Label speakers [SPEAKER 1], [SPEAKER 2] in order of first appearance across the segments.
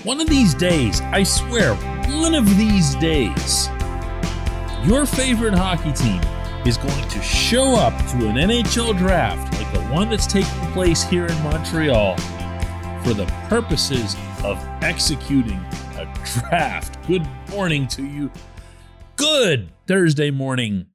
[SPEAKER 1] One of these days, I swear, one of these days, your favorite hockey team is going to show up to an NHL draft like the one that's taking place here in Montreal for the purposes of executing a draft. Good morning to you. Good Thursday morning.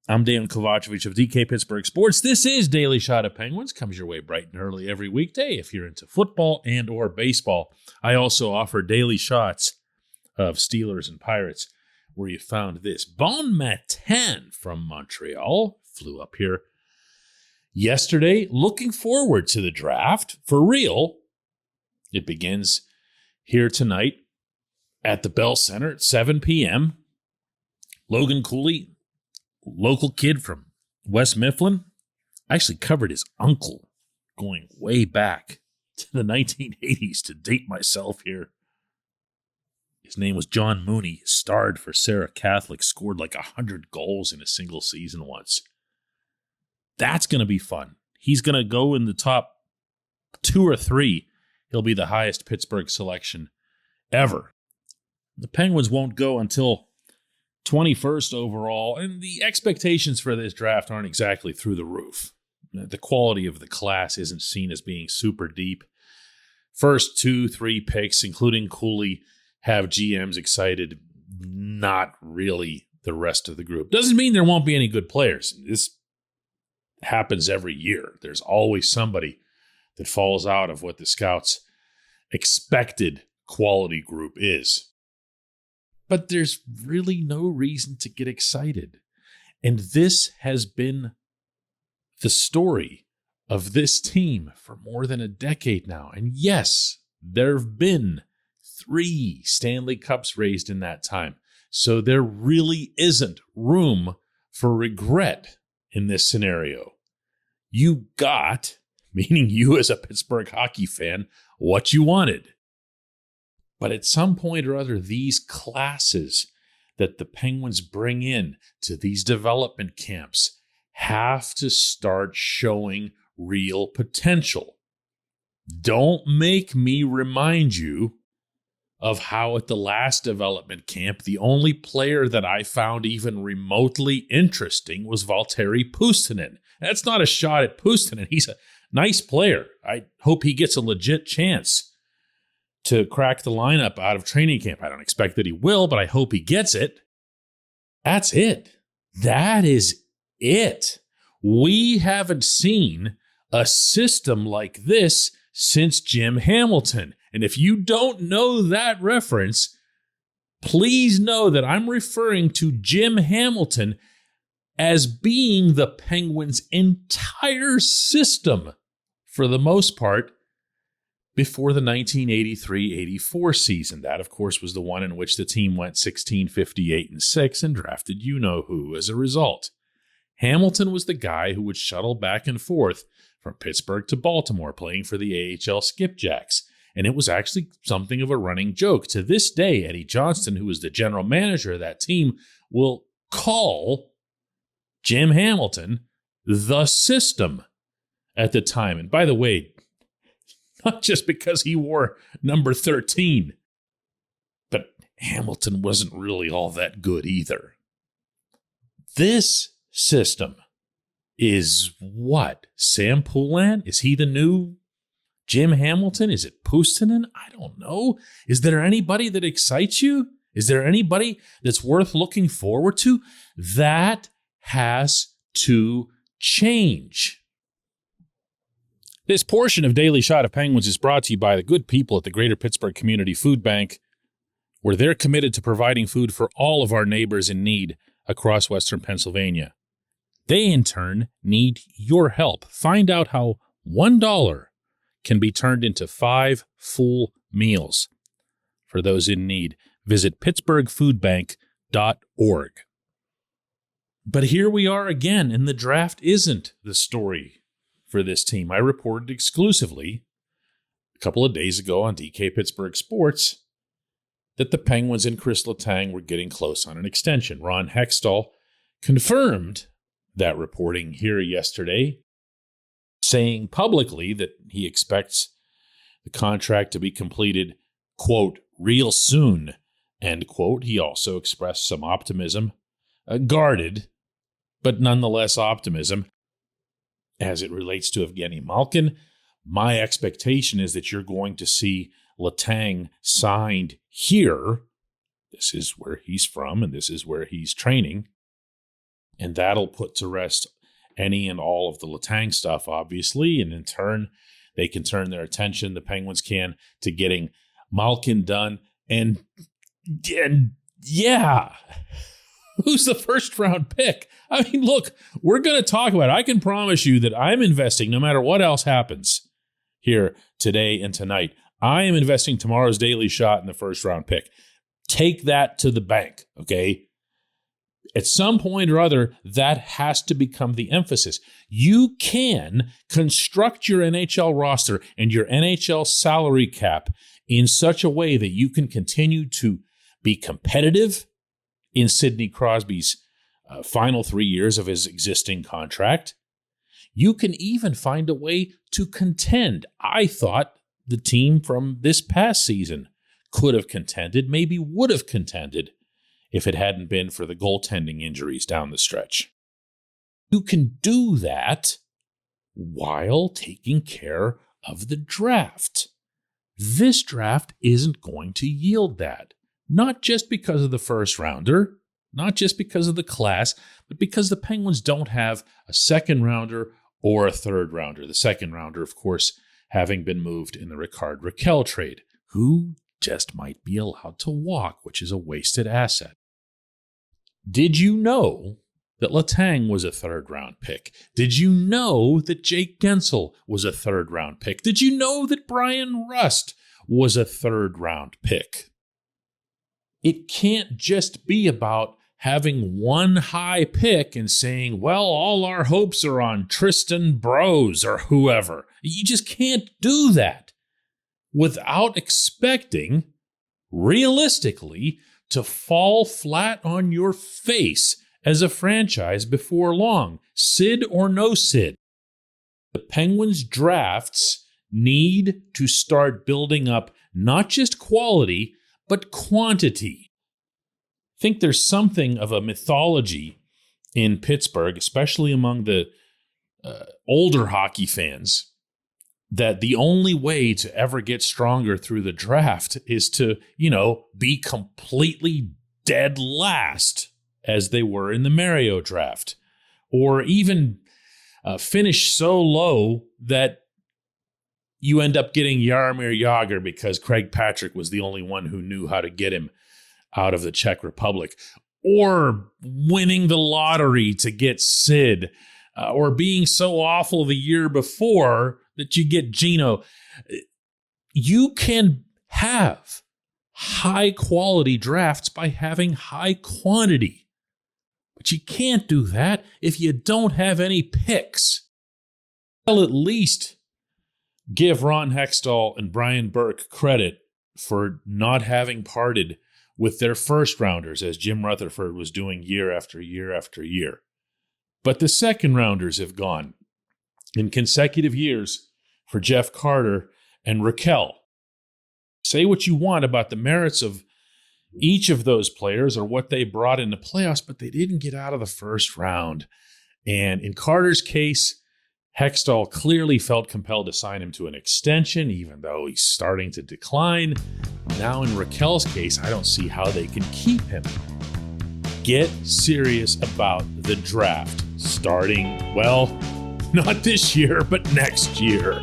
[SPEAKER 1] I'm Dejan Kovacevic of DK Pittsburgh Sports. This is Daily Shot of Penguins. Comes your way bright and early every weekday if you're into football and or baseball. I also offer daily shots of Steelers and Pirates, where you found this. Bon Matin from Montreal flew up here yesterday. Looking forward to the draft. For real. It begins here tonight at the Bell Center at 7 p.m. Logan Cooley, local kid from West Mifflin, actually covered his uncle going way back to the 1980s to date myself here. His name was John Mooney, starred for Sarah Catholic, scored like 100 goals in a single season once. That's going to be fun. He's going to go in the top 2 or 3. He'll be the highest Pittsburgh selection ever. The Penguins won't go until 21st overall, and the expectations for this draft aren't exactly through the roof. The quality of the class isn't seen as being super deep. First 2-3 picks, including Cooley, have GMs excited. Not really the rest of the group. Doesn't mean there won't be any good players. This happens every year. There's always somebody that falls out of what the scouts' expected quality group is. But there's really no reason to get excited. And this has been the story of this team for more than a decade now. And yes, there have been 3 Stanley Cups raised in that time. So there really isn't room for regret in this scenario. You got, meaning you as a Pittsburgh hockey fan, what you wanted. But at some point or other, these classes that the Penguins bring in to these development camps have to start showing real potential. Don't make me remind you of how at the last development camp, the only player that I found even remotely interesting was Valtteri Puustinen. That's not a shot at Puustinen. He's a nice player. I hope he gets a legit chance to crack the lineup out of training camp. I don't expect that he will, but I hope he gets it. That's it. That is it. We haven't seen a system like this since Jim Hamilton. And if you don't know that reference, please know that I'm referring to Jim Hamilton as being the Penguins' entire system, for the most part, before the 1983-84 season. That, of course, was the one in which the team went 16-58-6 and drafted you-know-who as a result. Hamilton was the guy who would shuttle back and forth from Pittsburgh to Baltimore playing for the AHL Skipjacks. And it was actually something of a running joke. To this day, Eddie Johnston, who was the general manager of that team, will call Jim Hamilton the system at the time. And by the way, not just because he wore number 13, but Hamilton wasn't really all that good either. This system is what? Sam Poulin? Is he the new Jim Hamilton? Is it Puustinen? I don't know. Is there anybody that excites you? Is there anybody that's worth looking forward to? That has to change. This portion of Daily Shot of Penguins is brought to you by the good people at the Greater Pittsburgh Community Food Bank, where they're committed to providing food for all of our neighbors in need across Western Pennsylvania. They, in turn, need your help. Find out how $1 can be turned into 5 full meals for those in need. Visit pittsburghfoodbank.org. But here we are again, and the draft isn't the story for this team. I reported exclusively a couple of days ago on DK Pittsburgh Sports that the Penguins and Chris LeTang were getting close on an extension. Ron Hextall confirmed that reporting here yesterday, saying publicly that he expects the contract to be completed, quote, real soon, end quote. He also expressed some optimism, guarded, but nonetheless optimism, as it relates to Evgeny Malkin. My expectation is that you're going to see LeTang signed here. This is where he's from, and this is where he's training. And that'll put to rest any and all of the LeTang stuff, obviously. And in turn, they can turn their attention, the Penguins can, to getting Malkin done. And yeah, who's the first round pick? I mean, look, we're going to talk about it. I can promise you that I'm investing no matter what else happens here today and tonight. I am investing tomorrow's daily shot in the first round pick. Take that to the bank, okay? At some point or other, that has to become the emphasis. You can construct your NHL roster and your NHL salary cap in such a way that you can continue to be competitive in Sidney Crosby's final 3 years of his existing contract. You can even find a way to contend. I thought the team from this past season could have contended, maybe would have contended, if it hadn't been for the goaltending injuries down the stretch. You can do that while taking care of the draft. This draft isn't going to yield that. Not just because of the first rounder, not just because of the class, but because the Penguins don't have a second rounder or a third rounder. The second rounder, of course, having been moved in the Rickard Rakell trade, who just might be allowed to walk, which is a wasted asset. Did you know that LeTang was a third-round pick? Did you know that Jake Gensel was a third-round pick? Did you know that Brian Rust was a third-round pick? It can't just be about having one high pick and saying, well, all our hopes are on Tristan Brose or whoever. You just can't do that without expecting, realistically, to fall flat on your face as a franchise before long, Sid or no Sid. The Penguins' drafts need to start building up not just quality, but quantity. I think there's something of a mythology in Pittsburgh, especially among the older hockey fans, that the only way to ever get stronger through the draft is to, be completely dead last, as they were in the Mario draft, or even finish so low that you end up getting Jaromir Jagr because Craig Patrick was the only one who knew how to get him out of the Czech Republic, or winning the lottery to get Sid, or being so awful the year before that you get Gino. You can have high quality drafts by having high quantity, but you can't do that if you don't have any picks. I'll at least give Ron Hextall and Brian Burke credit for not having parted with their first rounders, as Jim Rutherford was doing year after year after year. But the second rounders have gone in consecutive years for Jeff Carter and Rakell. Say what you want about the merits of each of those players or what they brought in the playoffs, but they didn't get out of the first round. And in Carter's case, Hextall clearly felt compelled to sign him to an extension, even though he's starting to decline. Now in Rakell's case, I don't see how they can keep him. Get serious about the draft, starting, well, not this year, but next year.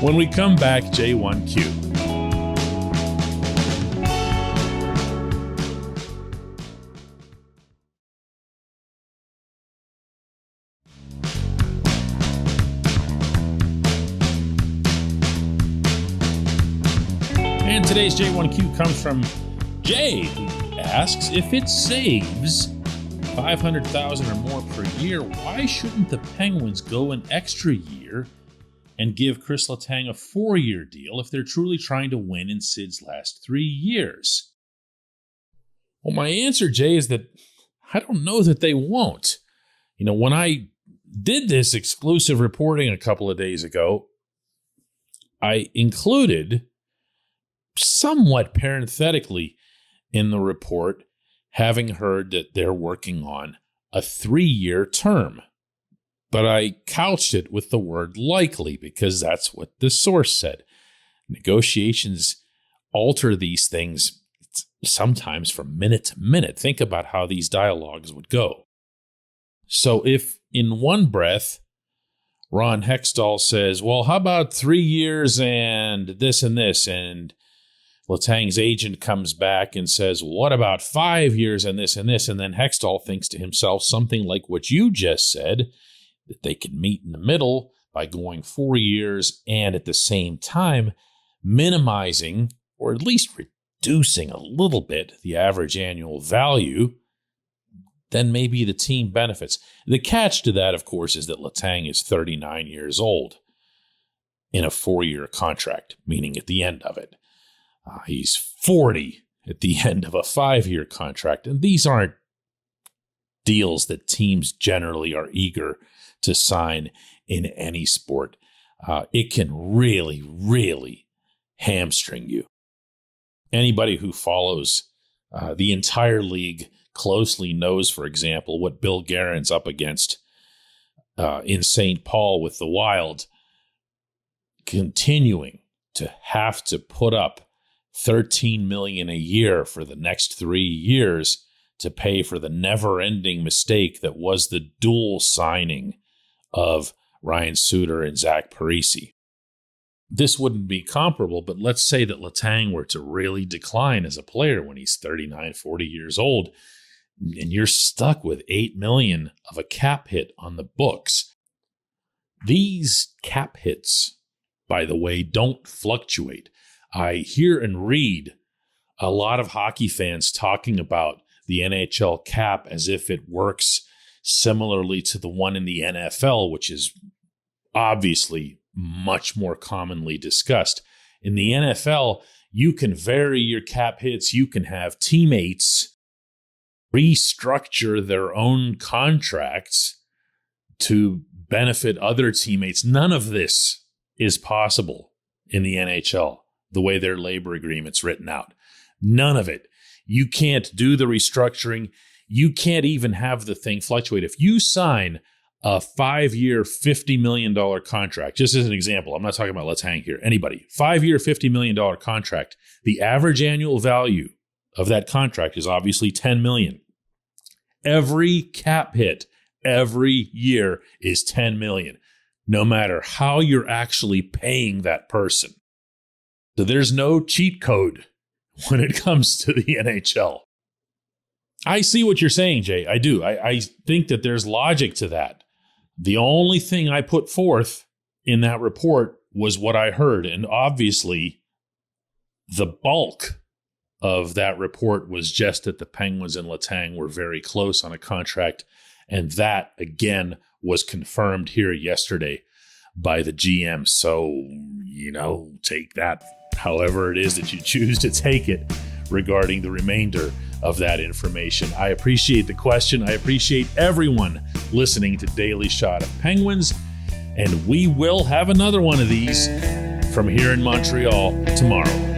[SPEAKER 1] When we come back, J1Q. And today's J1Q comes from Jay, who asks, if it saves $500,000 or more per year, why shouldn't the Penguins go an extra year and give Chris LeTang a 4-year deal if they're truly trying to win in Sid's last 3 years? Well, my answer, Jay, is that I don't know that they won't. When I did this exclusive reporting a couple of days ago, I included somewhat parenthetically in the report, having heard that they're working on a 3-year term. But I couched it with the word likely because that's what the source said. Negotiations alter these things sometimes from minute to minute. Think about how these dialogues would go. So if in one breath, Ron Hextall says, well, how about 3 years and this, and LeTang's agent comes back and says, what about 5 years and this, and then Hextall thinks to himself something like what you just said, that they can meet in the middle by going 4 years and at the same time minimizing or at least reducing a little bit the average annual value, then maybe the team benefits. The catch to that, of course, is that LeTang is 39 years old in a 4-year contract, meaning at the end of it. He's 40 at the end of a 5-year contract. And these aren't deals that teams generally are eager to sign in any sport. It can really, really hamstring you. Anybody who follows the entire league closely knows, for example, what Bill Guerin's up against in St. Paul with the Wild, continuing to have to put up $13 million a year for the next 3 years to pay for the never-ending mistake that was the dual signing of Ryan Suter and Zach Parise. This wouldn't be comparable, but let's say that LeTang were to really decline as a player when he's 39, 40 years old, and you're stuck with $8 million of a cap hit on the books. These cap hits, by the way, don't fluctuate. I hear and read a lot of hockey fans talking about the NHL cap as if it works similarly to the one in the NFL, which is obviously much more commonly discussed. In the NFL, you can vary your cap hits. You can have teammates restructure their own contracts to benefit other teammates. None of this is possible in the NHL, the way their labor agreement's written out. None of it. You can't do the restructuring. You can't even have the thing fluctuate. If you sign a 5-year, $50 million contract, just as an example, I'm not talking about LeTang here, anybody, 5-year, $50 million contract, the average annual value of that contract is obviously $10 million. Every cap hit every year is $10 million, no matter how you're actually paying that person. So there's no cheat code when it comes to the NHL. I see what you're saying, Jay. I do. I think that there's logic to that. The only thing I put forth in that report was what I heard. And obviously, the bulk of that report was just that the Penguins and LeTang were very close on a contract. And that, again, was confirmed here yesterday by the GM. So, take that however it is that you choose to take it regarding the remainder of that information. I appreciate the question. I appreciate everyone listening to Daily Shot of Penguins. And we will have another one of these from here in Montreal tomorrow.